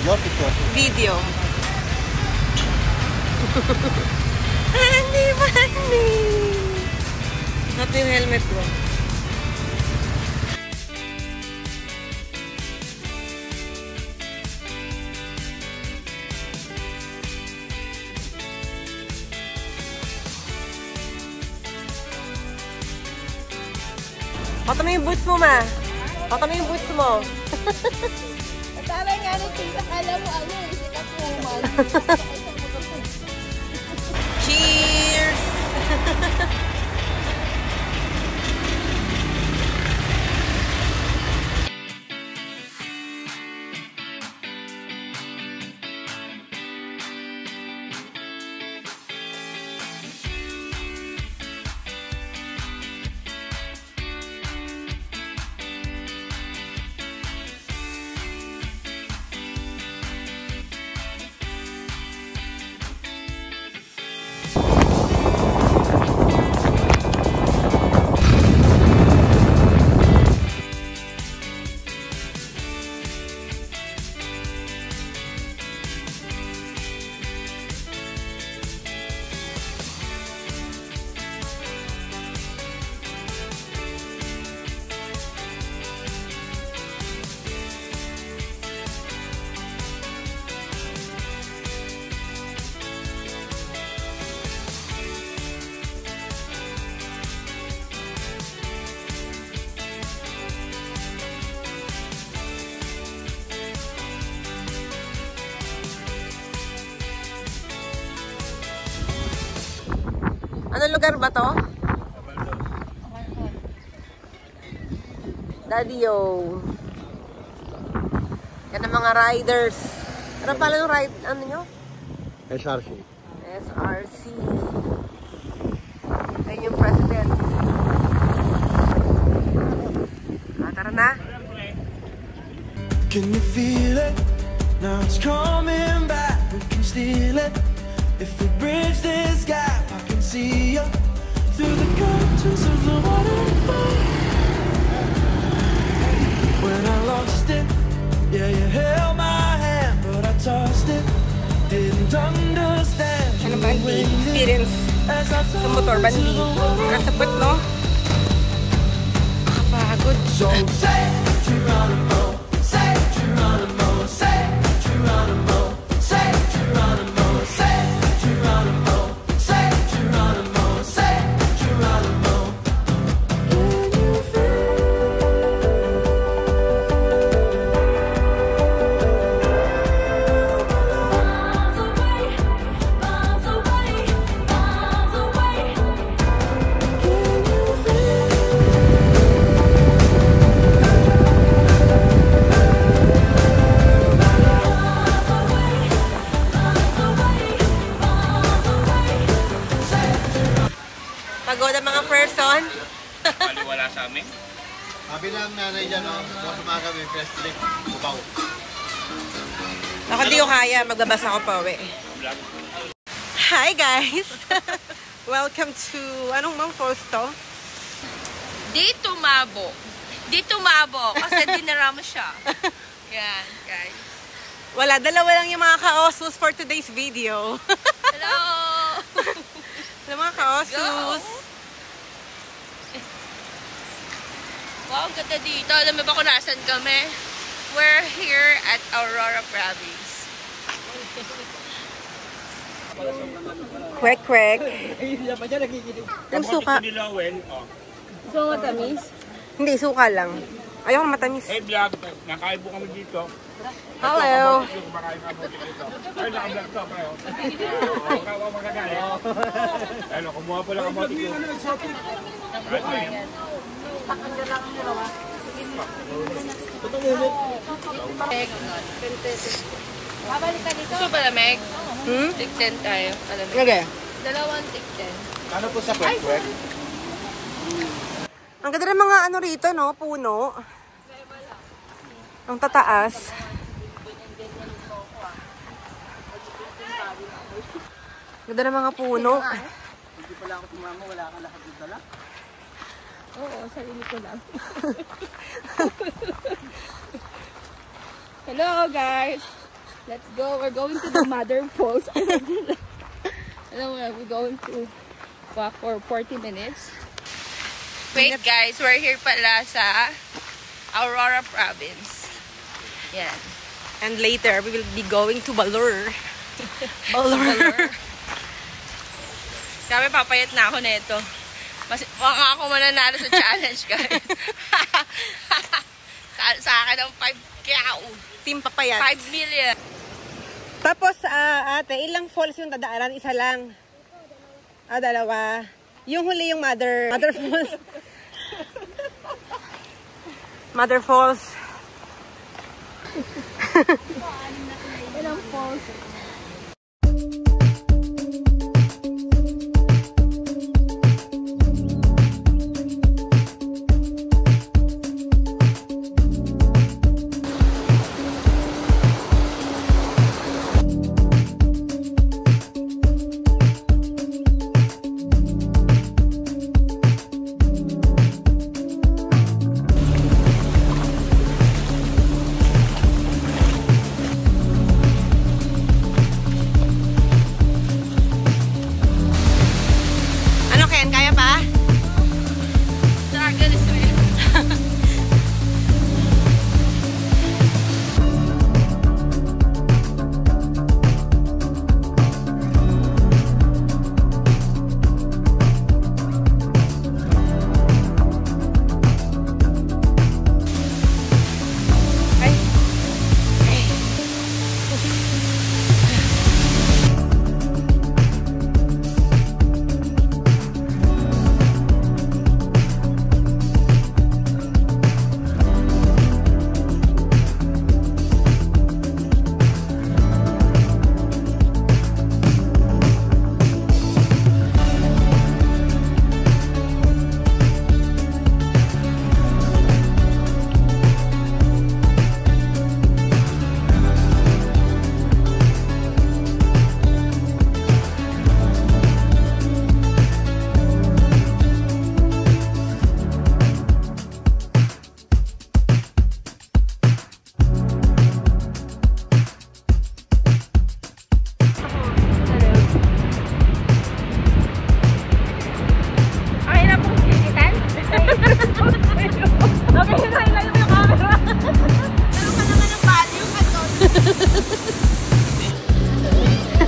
Your picture. Video. Honey, honey. Not yung helmet ko. Pata mo yung boots mo, ma. Pata mo yung boots mo. Tama nga nung tita, alam mo ano, sikat mo man. Cheers! Anong lugar ba to? Daddy-o. Yan ang mga riders. Ano pala yung ride? Ano nyo? SRC. SRC. Ayun yung president. Tara na. Can you feel it? Now it's coming back. We can steal it. If we bridge this gap, I can see you through the curtains of the waterfall. When I lost it, yeah, you held my hand, but I tossed it. Didn't understand. Ano ba ang experience sa motor bandi? Nakasabot, no? Nakapagod. So say Geronimo, say Geronimo, say Geronimo, say Geronimo, say Geronimo, say Geronimo, say Geronimo. Can you feel? Miles away, miles away, miles away. Can you feel? Pagod ang mga person. Wala sa amin. Sabi lang nanay dyan, no? Kung sumaga may press click, ubaw. Ako di ko kaya. Magbabasa ko pa, we. Hi, guys! Welcome to... Anong mang falls to? Di tumabo. Di tumabo kasi dinara mo siya. Yan, guys. Wala, dalawa lang yung mga ka-osus for today's video. Hello! Hello, mga ka-osus. Wow, ang ganda dito. Alam mo ba kung nasan kami? We're here at Aurora Province. Kwek-kwek. Ang suka. So, matamis? Hindi, suka lang. Ayaw ko matamis. Hey vlog, nakain po kami dito. Hello. Kumakain ka mo dito. Ay, naka-vlog to, pareho. Kawa magagalit. Ano, kumuha po lang ang motik ko. Gusto ba lamig? Tig 10 tayo. Alamig. Okay. Dalawang tig 10. Ano po sa kwek-kwek? Ang ganda ng mga ano rito, no? Puno. Ang tataas. Ganda ng mga puno. Hindi pala ako sumama, wala kang lahat ng dala. Oo, sarili ko lang. Hello, guys! Let's go. We're going to the Mother Falls. We're going to walk for 40 minutes. Wait guys, we're here pala sa Aurora Province. Yan. And later, we will be going to Baler. Baler. Sabi, papayat na ako nito. Baka ako mananalo sa challenge, guys. Sa akin ang 5K. Team papayat. 5 million. Tapos, ate, ilang falls yung dadaanan? Isa lang. Dalawa. Yung huli yung Mother Falls. Mother Falls. Ilang falls?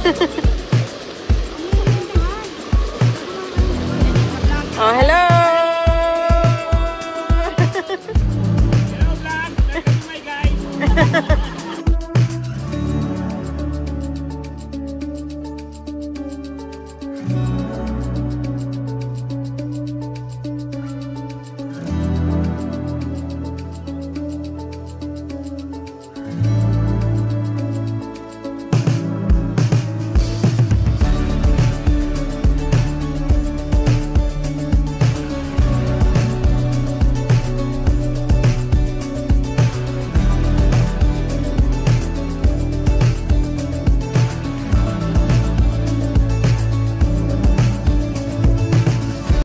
Ha ha ha.